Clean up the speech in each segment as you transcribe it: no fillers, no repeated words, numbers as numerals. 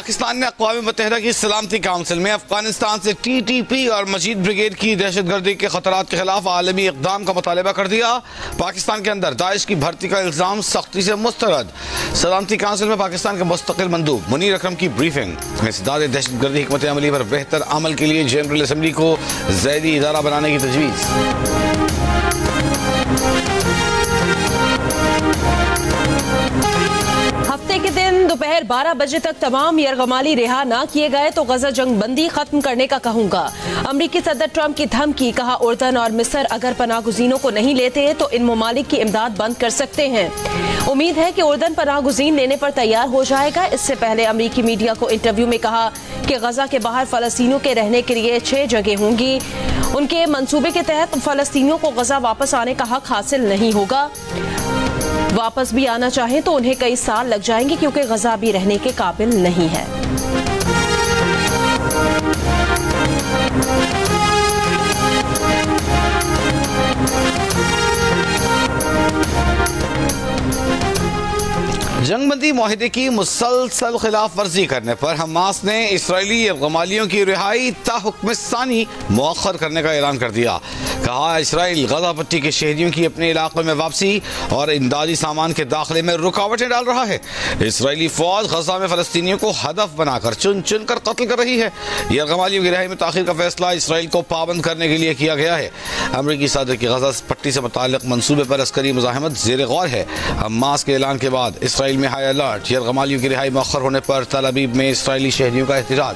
पाकिस्तान ने अक़वाम मुत्तहिदा की सलामती काउंसिल में अफगानिस्तान से TTP और मजीद ब्रिगेड की दहशतगर्दी के खतरात के खिलाफ आलमी इक़दाम का मुतालबा कर दिया। पाकिस्तान के अंदर दाइश की भर्ती का इल्ज़ाम सख्ती से मुस्तरद। सलामती काउंसिल में पाकिस्तान के मुस्तक़िल मंदूब मुनीर अकरम की ब्रीफिंग। इंसदाद दहशतगर्दी हिकमत अमली पर बेहतर अमल के लिए जनरल असम्बली को ज़ैदी इदारा बनाने की तजवीज़। हफ्ते के दिन दोपहर 12 बजे तक तमाम यरगमाली रिहा न किए गए तो गजा जंग बंदी खत्म करने का कहूंगा। अमरीकी सदर ट्रंप की धमकी, कहा उर्दन और मिस्र अगर पनाह गुज़ीनों को नहीं लेते तो इन ममालिक की इमदाद बंद कर सकते हैं। उम्मीद है कि उर्दन पनाह गुज़ीन लेने पर तैयार हो जाएगा। इससे पहले अमरीकी मीडिया को इंटरव्यू में कहा कि गजा के बाहर फलस्तीनियों के रहने के लिए 6 जगह होंगी। उनके मंसूबे के तहत फलस्तीनियों को गजा वापस आने का हक हासिल नहीं होगा। वापस भी आना चाहें तो उन्हें कई साल लग जाएंगे क्योंकि गजा भी रहने के काबिल नहीं है। जंगबंदी माहिदे की मुसलसल खिलाफ वर्जी करने पर हमास ने इसराइली यरगमालियों की रिहाई ताहुक्मसानी मौखर करने का ऐलान कर दिया। कहा इसराइल गजा पट्टी के शहरियों की अपने इलाकों में वापसी और इमदादी सामान के दाखिले में रुकावटें डाल रहा है। इसराइली फौज गजा में फलस्तीनियों को हदफ बनाकर चुन चुन कर कत्ल कर रही है। यरगमालियों की रिहाई में ताखिर का फैसला इसराइल को पाबंद करने के लिए किया गया है। अमरीकी सदर की गजा पट्टी से मुताल्लिक मंसूबे पर अस्करी मुज़ाहमत ज़ेर गौर है। हमास के ऐलान के बाद इसराइल में हाई अलर्ट। यरगमालियों की रिहाई मौखर होने पर तल अबीब में इसराइली शहरियों का एहतजाज।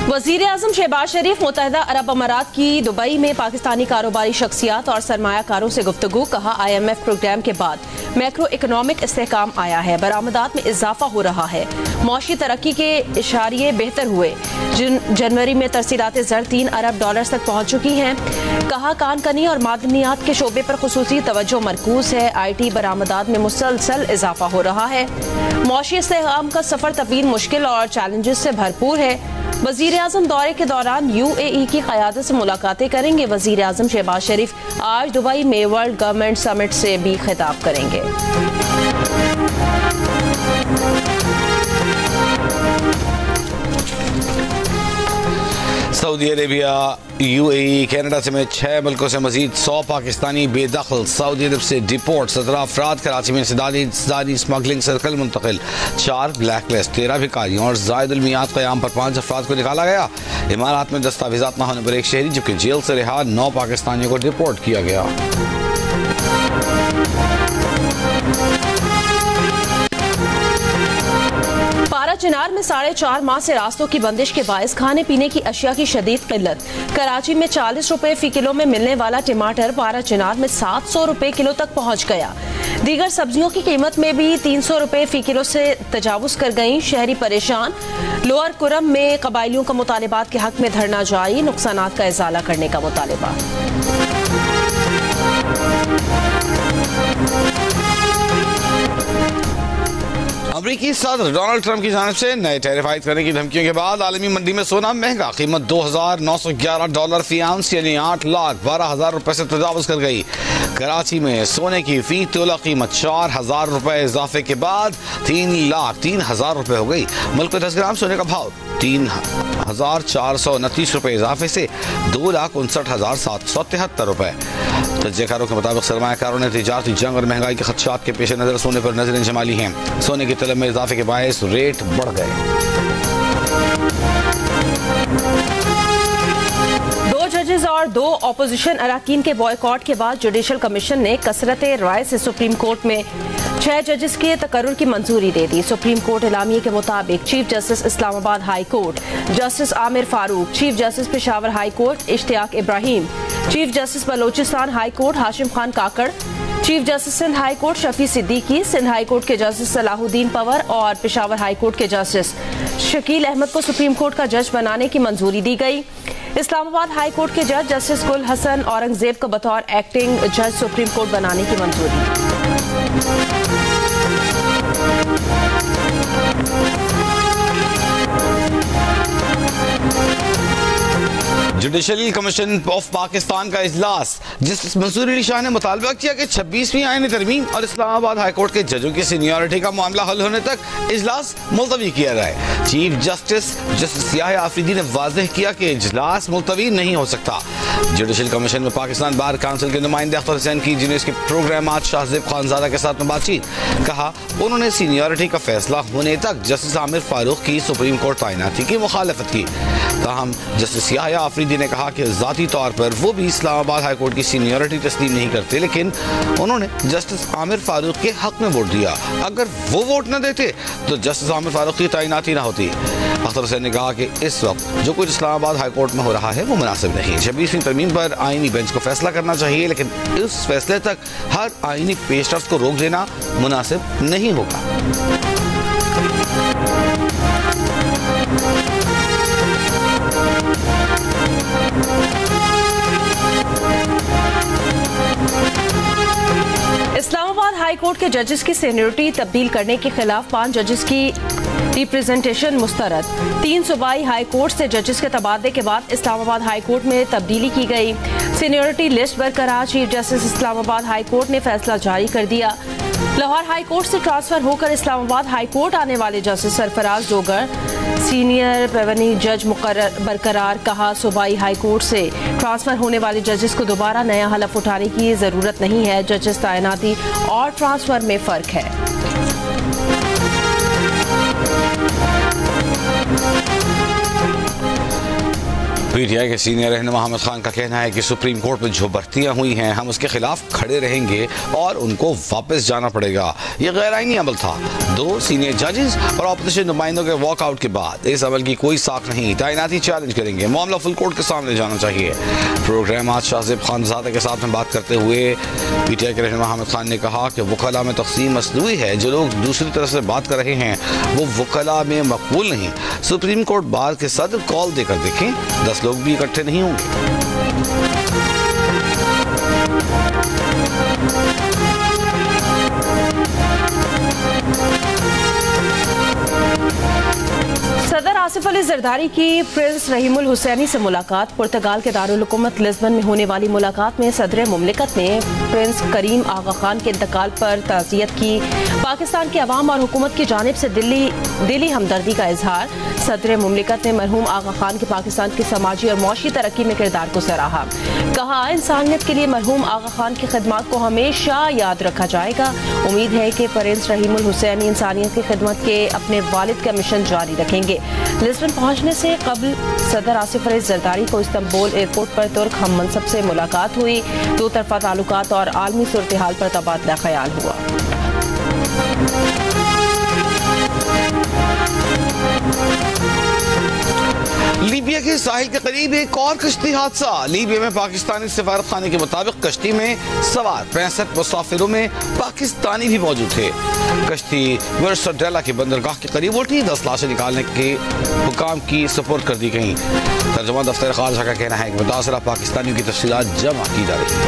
वज़ीर आज़म शहबाज शरीफ मुत्तहिदा अरब अमारात की दुबई में पाकिस्तानी कारोबारी शख्सियात और सरमायाकारों से गुफ्तगू। कहा IMF प्रोग्राम के बाद मैक्रो इकनॉमिक इस्तेहकाम आया है, बरामदात में इजाफा हो रहा है, मौशी तरक्की के इशारे बेहतर हुए। जनवरी में तरसीलात ज़र $3 अरब तक पहुँच चुकी हैं। कहा कानकनी और मादनियात के शोबे पर खुसूसी तवज्जो मरकूज है। IT बरामदात में मुसलसल इजाफा हो रहा है। मौशी इस्तेहकाम का सफर तवील, मुश्किल और चैलेंजेस से भरपूर है। वज़ीर आज़म दौरे के दौरान UAE की क़यादत से मुलाकातें करेंगे। वज़ीर आज़म शहबाज शरीफ आज दुबई में वर्ल्ड गवर्नमेंट समिट से भी खिताब करेंगे। सऊदी अरेबिया, UAE, कनाडा समेत 6 मुल्कों से मजीद 100 पाकिस्तानी बेदखल सऊदी अरब से डिपोर्ट। 17 अफराद कराची में इंसदादी स्मगलिंग सर्कल मुंतकिल। 4 ब्लैक लिस्ट, 13 भिखारियों और जायदुल मियाद क़याम पर 5 अफराद को निकाला गया। इमारात में दस्तावेज़ात न होने पर 1 शहरी जबकि जेल से रिहा 9 पाकिस्तानियों को डिपोर्ट किया गया। पारा चिनार में 4.5 माह से रास्तों की बंदिश के बायस खाने पीने की अशिया की शदीद किल्लत। कराची में 40 रुपए फी किलो में मिलने वाला टमाटर पारा चिनार में 700 रुपए किलो तक पहुंच गया। दीगर सब्जियों की कीमत में भी 300 रुपए फी किलो से तजावुज कर गई। शहरी परेशान। लोअर कुरम में कबायलियों का मुतालिबात के हक में धरना जारी, नुकसानात का इजाला करने का मुतालिबा। अमरीकी सदर डोनाल्ड ट्रंप की जानिब से नए टैरिफ आयद करने की धमकियों के बाद आलमी मंडी में सोना महंगा। कीमत $2,911 फी आउंस यानी 8,12,000 रुपए से तजावुज कर गई। कराची में सोने की फी तोला कीमत 4,000 रुपए इजाफे के बाद 3,03,000 रुपए हो गई। मुल्क में 10 ग्राम सोने का भाव 3,429 रुपए इजाफे से 2,59,773 रुपए। तजज़ियाकारों के मुताबिक सरमायाकारों ने तिजारती जंग और महंगाई के खदशात के पेश नज़र सोने पर नजरें जमा ली हैं। सोने की तलब में इजाफे के बायस रेट बढ़ गए। 2 जजेस और 2 ऑपोजिशन अराकीन के बॉयकॉट के बाद जुडिशल कमीशन ने कसरत राय से सुप्रीम कोर्ट में 6 जजेस के तकर्रुर की मंजूरी दे दी। सुप्रीम कोर्ट एलामिये के मुताबिक chief justice Islamabad high court justice Amir Farooq, chief justice Peshawar high court Ishtiaq Ibrahim, chief justice Balochistan high court Hashim Khan Kakar, chief justice Sindh high court Shafi Siddiqui, Sindh high court के जस्टिस सलाहुद्दीन पवर और पेशावर हाई कोर्ट के जस्टिस शकील अहमद को सुप्रीम कोर्ट का जज बनाने की मंजूरी दी गई। इस्लामाबाद हाई कोर्ट के जज जस्टिस गुल हसन औरंगजेब को बतौर एक्टिंग जज सुप्रीम कोर्ट बनाने की मंजूरी। जुडिशल कमीशन ऑफ पाकिस्तान का इजलास, जिस मंसूर अली शाह ने मुतालबा किया कि 26वीं आईनी तरमीम और इस्लामाबाद हाई कोर्ट के जजों की सीनियरिटी का मामला हल होने तक इजलास मुलतवी किया जाए। चीफ जस्टिस याह्या आफरीदी ने वाज़ेह किया कि इजलास मुलतवी नहीं हो सकता। जुडिशल कमीशन में पाकिस्तान बार काउंसिल के नुमाइंदे अख्तर हुसैन की यूनिवर्सिटी के प्रोग्राम आज शाहजेब खानजादा के साथ में बातचीत, कहा उन्होंने सीनियरिटी का फैसला होने तक जस्टिस आमिर फारूक की सुप्रीम कोर्ट तैनाती की मुखालफत की। ताहम जस्टिस याह्या आफरीदी ने कहा कि ज़ाती तौर पर वो भी इस्लामाबाद हाई कोर्ट की सीनियरिटी तस्लीम नहीं करते, लेकिन उन्होंने जस्टिस आमिर फारूक के हक में वोट दिया। अगर वो वोट न देते तो जस्टिस आमिर फारूक की तैनाती न होती। अख्तर हुसैन ने कहा कि इस वक्त जो कुछ इस्लामाबाद हाई कोर्ट में हो रहा है वो मुनासिब नहीं। 26वीं तरमीम पर आईनी बेंच को फैसला करना चाहिए, लेकिन इस फैसले तक हर आईनी पेशरफ्त को रोक देना मुनासिब नहीं होगा। इस्लामाबाद हाई कोर्ट के जजेस की सीनियरिटी तब्दील करने के खिलाफ 5 जजेस की रिप्रेजेंटेशन मुस्तरद। 3 सूबाई हाई कोर्ट से जजेस के तबादले के बाद इस्लामाबाद हाई कोर्ट में तब्दीली की गई। सीनियरिटी लिस्ट बरकरार। Chief justice Islamabad high court ने फैसला जारी कर दिया। लाहौर हाई कोर्ट से ट्रांसफर होकर इस्लामाबाद हाई कोर्ट आने वाले जस्टिस सरफराज जोगर सीनियर रेवेन्यू जज बरकरार। कहा सूबाई हाई कोर्ट से ट्रांसफर होने वाले जजेस को दोबारा नया हलफ उठाने की जरूरत नहीं है। जजेस तैनाती और ट्रांसफर में फर्क है। पीटीआई के सीनियर रहनुमा अहमद खान का कहना है कि सुप्रीम कोर्ट में जो भर्तियां हुई हैं हम उसके खिलाफ खड़े रहेंगे और उनको वापस जाना पड़ेगा। ये गैर आईनी अमल था। 2 सीनियर जजेस और ऑपोजिशन नुमाइंदों के वॉकआउट के बाद इस अमल की कोई साख नहीं। तैनाती चैलेंज करेंगे। मामला फुल कोर्ट के सामने जाना चाहिए। प्रोग्राम आज शाहजेब खानजादा के साथ में बात करते हुए पीटीआई के रहनुमा अहमद खान ने कहा कि वकला में तकसीम मसनूई है। जो लोग दूसरी तरफ से बात कर रहे हैं वो वकला में मकबूल नहीं। सुप्रीम कोर्ट बार के सदर कॉल देकर देखें, 10 लोग भी इकट्ठे नहीं होंगे। सदर आसिफ अली जरदारी की प्रिंस रहीमुल हुसैनी से मुलाकात। पुर्तगाल के दारुल हुकूमत लिस्बन में होने वाली मुलाकात में सदर मुमलिकत ने प्रिंस करीम आगा खान के इंतकाल पर ताज़ियत की। पाकिस्तान के अवाम और हुकूमत की जानिब से दिली हमदर्दी का इजहार। सदर मुमलिकत ने मरहूम आगा खान के पाकिस्तान की समाजी और मौशी तरक्की में किरदार को सराहा। कहा इंसानियत के लिए मरहूम आगा खान की खिदमत को हमेशा याद रखा जाएगा। उम्मीद है कि प्रिंस रहीमुल हुसैनी इंसानियत की खिदमत के अपने वालिद का मिशन जारी रखेंगे। लिस्बन पहुंचने से कबल सदर आसिफ अली जरदारी को इस्तांबुल एयरपोर्ट पर तुर्क हम मनसब से मुलाकात हुई। 2 तरफा ताल्लुकात और आलमी सूरत हाल पर तबादला ख्याल हुआ। लीबिया के साहिल के करीब एक और कश्ती हादसा। लीबिया में पाकिस्तानी सफारत खाने के मुताबिक कश्ती में सवार 65 मुसाफिरों में पाकिस्तानी भी मौजूद थे। कश्ती वर्सोडेला के बंदरगाह के करीब उल्टी। 10 लाशें निकालने के हुकाम की सपोर्ट कर दी गई। तर्जुमान दफ्तर खारजा का कहना है कि मुतासरा पाकिस्तानियों की तफसीलात जमा की जा रही है।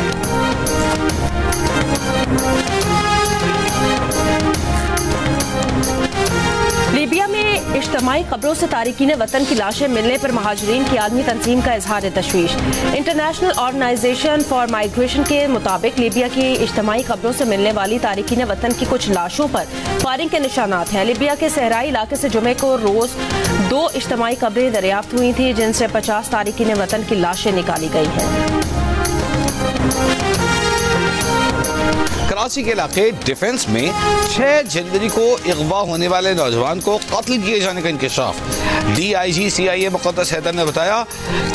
लीबिया में इज्तिमाई कब्रों से तारिकीन वतन की लाशें मिलने पर महाजरीन की आलमी तंजीम का इजहार तशवीश। इंटरनेशनल ऑर्गेनाइजेशन फॉर माइग्रेशन के मुताबिक लीबिया की इज्तिमाई कब्रों से मिलने वाली तारिकीन वतन की कुछ लाशों पर फायरिंग के निशानात हैं। लीबिया के सहराई इलाके से जुमे को रोज 2 इज्तिमाई कब्रें दरियाफ्त हुई थी, जिनसे 50 तारिकीन वतन की लाशें निकाली गई हैं। कराची के इलाके डिफेंस में 6 जनवरी को अगवा होने वाले नौजवान को कत्ल किए जाने का इंकशाफ। DIG CIA मुक़द्दस हैदर ने बताया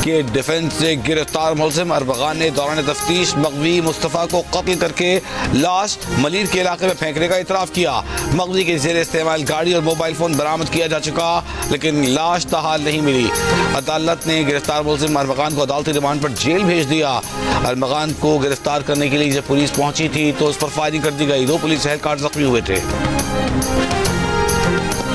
कि डिफेंस से गिरफ्तार मुलजिम अरबगान ने दौरान तफ्तीश मगवी मुस्तफ़ा को कत्ल करके लाश मलीर के इलाके में फेंकने का इतराफ़ किया। मगवी के ज़ेर इस्तेमाल गाड़ी और मोबाइल फ़ोन बरामद किया जा चुका, लेकिन लाश ताहाल नहीं मिली। अदालत ने गिरफ्तार मुलजिम अरबगान को अदालती रिमांड पर जेल भेज दिया। अरबगान को गिरफ्तार करने के लिए जब पुलिस पहुंची थी तो उस पर फायरिंग कर दी गई। 2 पुलिस एहलकार जख्मी हुए थे।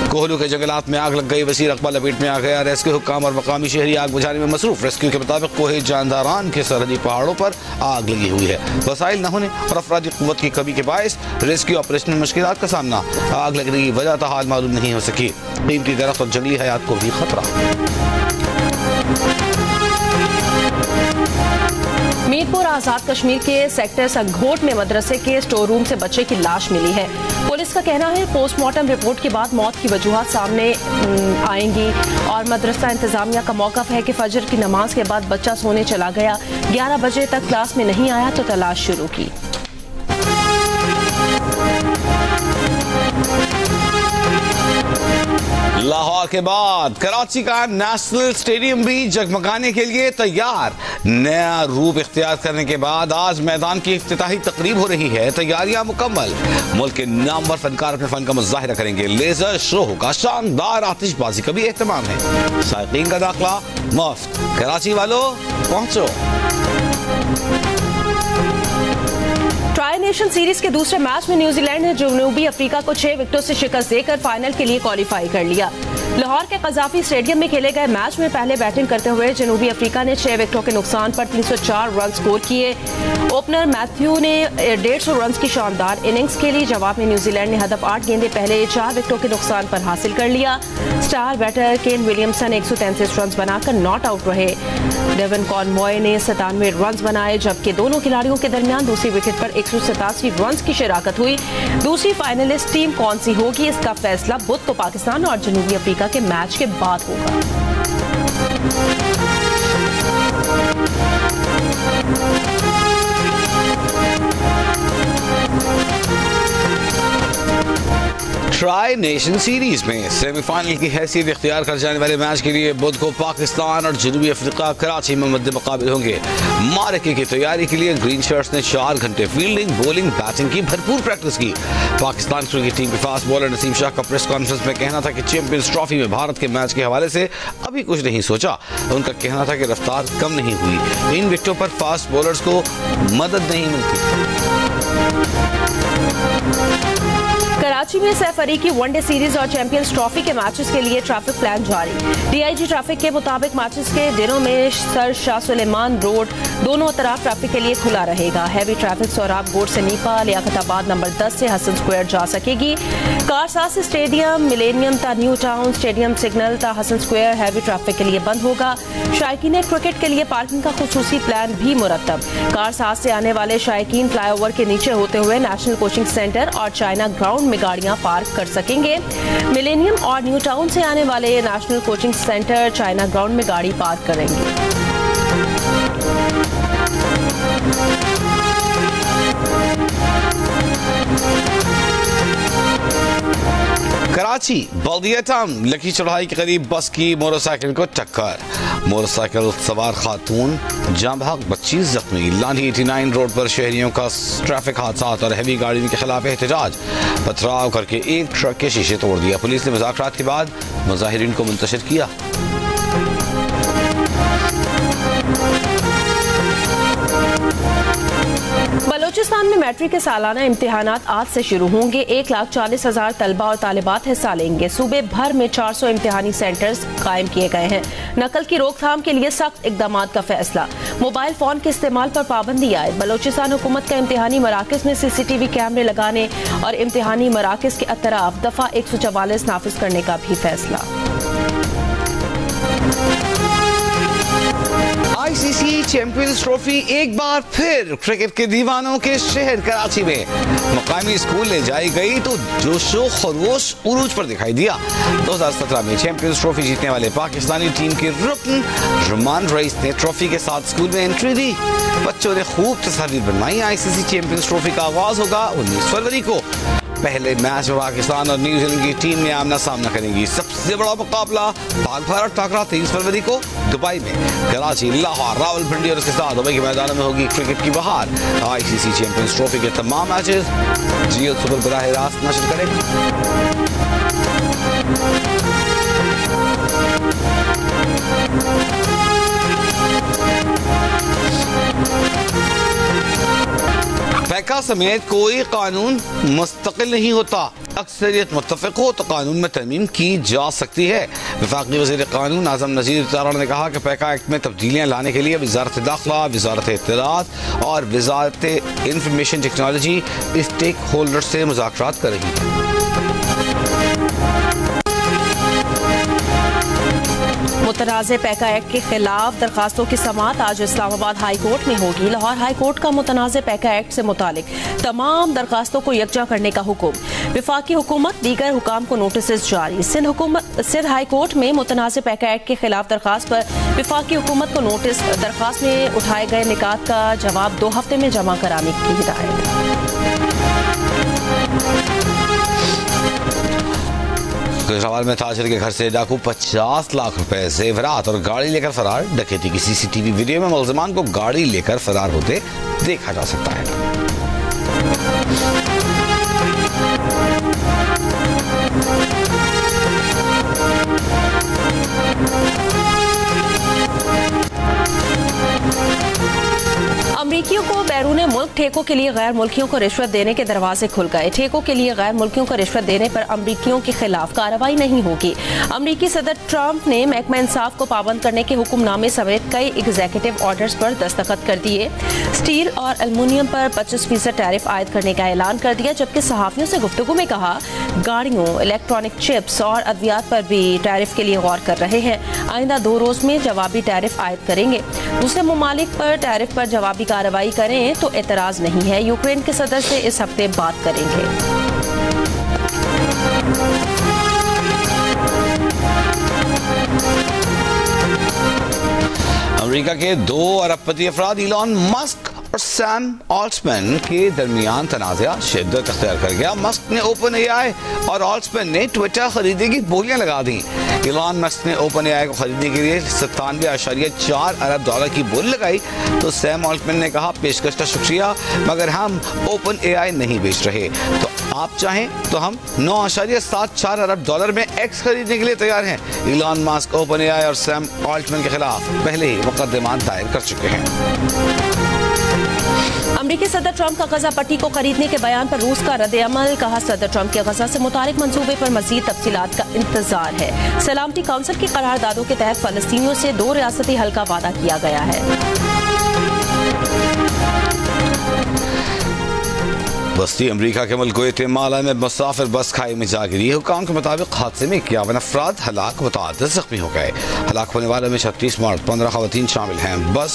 कोहलू के जंगलात में आग लग गई। वसीर रकबा लपेट में आ गया। रेस्क्यू हुक्काम और मकामी शहरी आग बुझाने में मसरूफ। रेस्क्यू के मुताबिक कोहे जानदारान के सरहदी पहाड़ों पर आग लगी हुई है। वसाइल न होने और अफरादी कुव्वत की कमी के बायस रेस्क्यू ऑपरेशन में मुश्किलात का सामना। आग लगने की वजह ताहाल मालूम नहीं हो सकी। कीमती दरख्त और जंगली हयात को भी खतरा। मीरपुर आजाद कश्मीर के सेक्टर संघोट में मदरसे के स्टोर रूम से बच्चे की लाश मिली है। पुलिस का कहना है पोस्टमार्टम रिपोर्ट के बाद मौत की वजूहात सामने आएंगी और मदरसा इंतजामिया का मौकफ है कि फजर की नमाज के बाद बच्चा सोने चला गया, 11 बजे तक क्लास में नहीं आया तो तलाश शुरू की। लाहौर के बाद कराची का नेशनल स्टेडियम भी जगमगाने के लिए तैयार। नया रूप इख्तियार करने के बाद आज मैदान की इफ्तिताही तकरीब हो रही है। तैयारियां मुकम्मल। मुल्क के नामवर फनकार अपने फन का मुजाहिरा करेंगे। लेजर शो होगा, शानदार आतिशबाजी का भी एहतमाम है। साइकिन का दाखिला मुफ्त। कराची वालों पहुंचो। ट्राई नेशन सीरीज के दूसरे मैच में न्यूजीलैंड ने जनूबी अफ्रीका को 6 विकेटों से शिकस्त देकर फाइनल के लिए क्वालिफाई कर लिया। लाहौर के कजाफी स्टेडियम में खेले गए मैच में पहले बैटिंग करते हुए जनूबी अफ्रीका ने 6 विकेटों के नुकसान पर 304 रन स्कोर किए। ओपनर मैथ्यू ने 150 रन की शानदार इनिंग्स खेली। जवाब में न्यूजीलैंड ने हदफ 8 गेंदें पहले 4 विकेटों के नुकसान पर हासिल कर लिया। Star batter Kane Williamson 133 run बनाकर नॉट आउट रहे। डेवन कॉनवॉय ने 97 रन बनाए, जबकि दोनों खिलाड़ियों के दरमियान दूसरी विकेट पर 187 रन की शराकत हुई। दूसरी फाइनलिस्ट टीम कौन सी होगी, इसका फैसला बुध को पाकिस्तान और जनूबी अफ्रीका के मैच के बाद होगा। ट्राई नेशन सीरीज में सेमीफाइनल की हैसियत इख्तियार कर जाने वाले मैच के लिए बुध को पाकिस्तान और जनूबी अफ्रीका कराची में मद्दे मुकाबिल होंगे। मारके की तैयारी के लिए ग्रीन शर्ट्स ने 4 घंटे फील्डिंग, बॉलिंग, बैटिंग की भरपूर प्रैक्टिस की। पाकिस्तान क्रिकेट टीम के फास्ट बॉलर नसीम शाह का प्रेस कॉन्फ्रेंस में कहना था कि चैंपियंस ट्रॉफी में भारत के मैच के हवाले से अभी कुछ नहीं सोचा। उनका कहना था कि रफ्तार कम नहीं हुई, इन विकेटों पर फास्ट बॉलर्स को मदद नहीं मिलती। कराची में सैफ अली की वनडे सीरीज और चैंपियंस ट्रॉफी के मैचेस के लिए ट्रैफिक प्लान जारी। डीआईजी ट्रैफिक के मुताबिक मैचेस के दिनों में सर शाह सुलेमान रोड दोनों तरफ ट्रैफिक के लिए खुला रहेगा। हैवी ट्रैफिक सोहराब गोड से नीपा, लियाकताबाद नंबर 10 से हसन स्क्वायर जा सकेगी। कारसास स्टेडियम, मिलेनियम ता न्यू टाउन स्टेडियम, सिग्नल ता हसन स्क्वायर हैवी ट्रैफिक के लिए बंद होगा। शायकीन क्रिकेट के लिए पार्किंग का खुसूसी प्लान भी मुरतब। कारसास से आने वाले शायकीन फ्लाईओवर के नीचे होते हुए नेशनल कोचिंग सेंटर और चाइना ग्राउंड में गाड़ियां पार्क कर सकेंगे। मिलेनियम और न्यू टाउन से आने वाले national coaching centre China ground में गाड़ी पार्क करेंगे। कराची बल्दियतम लकी चढ़ाई के करीब बस की मोटरसाइकिल को टक्कर। मोटरसाइकिल सवार खातून जाम बहक, 25 जख्मी। लांधी 89 रोड पर शहरियों का ट्रैफिक हादसा और हैवी गाड़ियों के खिलाफ एहतजाज। पथराव करके एक ट्रक के शीशे तोड़ दिया। पुलिस ने मुज़ाकरात के बाद मुजाहिरीन को मुंतशिर किया। बलूचिस्तान में मैट्रिक के सालाना इम्तिहानात आज से शुरू होंगे। 1,40,000 तलबा और तालिबात हिस्सा लेंगे। सूबे भर में 400 इम्तिहानी सेंटर्स कायम किए गए हैं। नकल की रोकथाम के लिए सख्त इकदाम का फैसला। मोबाइल फोन के इस्तेमाल पर पाबंदी आयद। बलूचिस्तान हुकूमत का इम्तिहानी मराकज में CCTV कैमरे लगाने और इम्तिहानी मराकज के अतराफ दफा 144 नाफिज करने का भी फैसला। ICC चैंपियंस ट्रॉफी एक बार फिर क्रिकेट के दीवानों के शहर कराची में मुकामी स्कूल ले जाई गई तो जोशो खरोश उरूज पर दिखाई दिया। 2017 में चैंपियंस ट्रॉफी जीतने वाले पाकिस्तानी टीम के रुकन रुमान रईस ने ट्रॉफी के साथ स्कूल में एंट्री दी। बच्चों ने खूब तस्वीर बनवाई। ICC चैंपियंस ट्रॉफी का आगाज होगा 19 फरवरी को। पहले मैच में पाकिस्तान और न्यूजीलैंड की टीम में आमना सामना करेंगी। सबसे बड़ा मुकाबला पाक भारत टाकरा 23 फरवरी को दुबई में। कराची, लाहौर, रावलपिंडी और उसके साथ दुबई के मैदानों में होगी क्रिकेट की बहार। ICC चैंपियंस ट्रॉफी के तमाम मैचेस जियो सुपर बराह रास्त नशर करेगा। फैका समेत कोई कानून मुस्तकिल नहीं होता। अक्सरियत मुत्तफिक हो तो कानून में तरमीम की जा सकती है। वफाकी वज़ीर कानून आज़म नज़ीर तारण ने कहा कि फैका एक्ट में तब्दीलियाँ लाने के लिए वज़ारत दाखिला, वज़ारत इत्तलाआत और वज़ारत इंफॉर्मेशन टेक्नोलॉजी स्टेक होल्डर से मुज़ाकरात कर रही है। मुतनाज़ पैका एक्ट के खिलाफ दरखास्तों की समाअत आज इस्लामाबाद हाई कोर्ट में होगी। लाहौर हाई कोर्ट का मुतनाज़ पैका एक्ट से मुतालिक तमाम दरखास्तों को यकजा करने का हुक्म। विफाकी हुकूमत दीगर हुकाम को नोटिस जारी। सिंध हाई कोर्ट में मुतनाज़ पैका एक्ट के खिलाफ दरखास्त पर विफाकी हुकूमत को नोटिस। दरखास्त में उठाए गए निकात का जवाब 2 हफ्ते में जमा कराने की हिदायत। गुजरात में ताजिर के घर से डाकू 50 लाख रुपए जेवरात और गाड़ी लेकर फरार। डकैती की सीसीटीवी वीडियो में मुलजमान को गाड़ी लेकर फरार होते देखा जा सकता है। अमरीकियों को बैरून मुल्क ठेकों के लिए गैर मुल्कियों को रिश्वत देने के दरवाजे खुल गए। ठेकों के लिए गैर मुल्कियों को रिश्वत देने पर अमरीकियों के खिलाफ कार्रवाई नहीं होगी। अमरीकी सदर ट्रंप ने महकमा इंसाफ को पाबंद करने के हुक्मनामे समेत कई एग्जीक्यूटिव ऑर्डर्स पर दस्तखत कर दिए। स्टील और एल्युमिनियम पर 25% टैरिफ आयद करने का ऐलान कर दिया, जबकि सहाफियों से गुफ्तगू में कहा गाड़ियों, इलेक्ट्रॉनिक चिप्स और अद्वियात पर भी टैरिफ के लिए गौर कर रहे हैं। आइंदा 2 रोज में जवाबी टैरिफ आयद करेंगे। दूसरे ममालिक पर टैरिफ पर जवाबी कार्रवाई करें तो एतराज नहीं है। यूक्रेन के सदर से इस हफ्ते बात करेंगे। अमेरिका के 2 अरबपति अफराद इलॉन मस्क और सैम ऑल्ट्मैन के दरमियान तनाज़ा शिद्दत अख्तियार कर गया। मस्क ने ओपन एआई और ऑल्ट्मैन ने ट्विटर खरीदने की बोलियां लगा दी। इलॉन मस्क ने ओपन एआई को खरीदने के लिए 97.4 अरब डॉलर की बोली लगाई तो सैम ऑल्ट्मैन ने कहा पेशकश का शुक्रिया, मगर हम ओपन एआई नहीं बेच रहे। तो आप चाहें तो हम 9.74 अरब डॉलर में एक्स खरीदने के लिए तैयार हैं। इलॉन मस्क ओपन एआई और सैम ऑल्ट्मैन के खिलाफ पहले ही मुकदमा दायर कर चुके हैं। अमरीकी सदर ट्रंप का गजा पट्टी को खरीदने के बयान पर रूस का रद्द-ए-अमल। कहा सदर ट्रंप के गजा से मुतालिक मंसूबे पर मजीद तफसीलात का इंतजार है। सलामती काउंसिल की करारदादों के तहत फलस्तीनियों से 2 रियासती हल का वादा किया गया है। बस्ती अमरीका के मुल्क ग्वाटेमाला में मुसाफिर बस खाई में जा गिरी। हुकाम के मुताबिक हादसे में 51 अफराद हलाक, मुतअद्दिद जख्मी हो गए। हलाक होने वालों में 36 मर्द, 15 खवातीन शामिल हैं। बस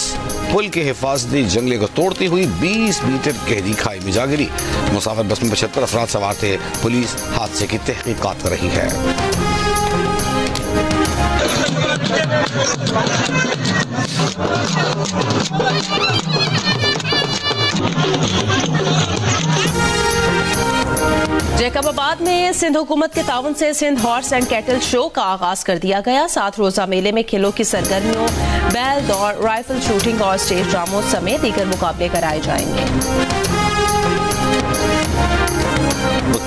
पुल के हिफाजती जंगले को तोड़ती हुई 20 मीटर गहरी खाई में जा गिरी। मुसाफिर बस में 75 अफराद सवार थे। पुलिस हादसे की तहकीकात कर रही है। जैकबाबाद में सिंध हुकूमत के ताउन से Sindh horse and cattle show का आगाज कर दिया गया। 7 रोजा मेले में खेलों की सरगर्मियों, बैल दौड़, राइफल शूटिंग और स्टेज ड्रामों समेत दीगर मुकाबले कराए जाएंगे।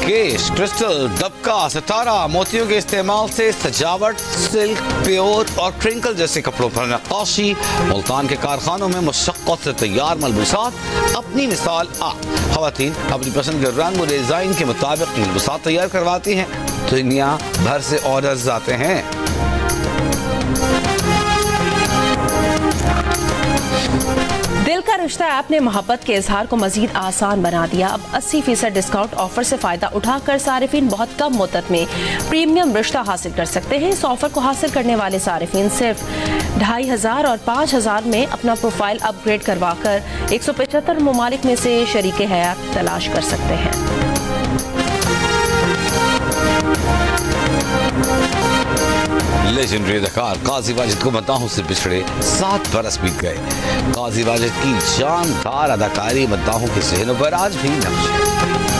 केश, क्रिस्टल, दबका, सितारा, मोतियों के इस्तेमाल से सजावट, सिल्क, प्योर और ट्रिंकल जैसे कपड़ों पर नक्काशी। मुल्तान के कारखानों में मुशक्कत से तैयार मलबूसात अपनी मिसाल खवातीन अपनी पसंद के रंग और डिजाइन के मुताबिक मलबूसात तैयार करवाती हैं। दुनिया भर से ऑर्डर्स आते हैं। दिल का रिश्ता ऐप ने मोहब्बत के इजहार को मजीद आसान बना दिया। अब 80% डिस्काउंट ऑफर से फायदा उठाकर सारिफीन बहुत कम मुद्दत में प्रीमियम रिश्ता हासिल कर सकते हैं। इस ऑफर को हासिल करने वाले सारिफीन सिर्फ 2500 और 5000 में अपना प्रोफाइल अपग्रेड करवाकर 175 ममालिक में से शरीके हयात तलाश कर सकते हैं। लेजेंडरी अदाकार काजी वाजिद को मद्दाहों से पिछड़े 7 बरस बीत गए। काजी वाजिद की जानदार अदाकारी मद्दाहों के ज़हनों पर आज भी नक्श है।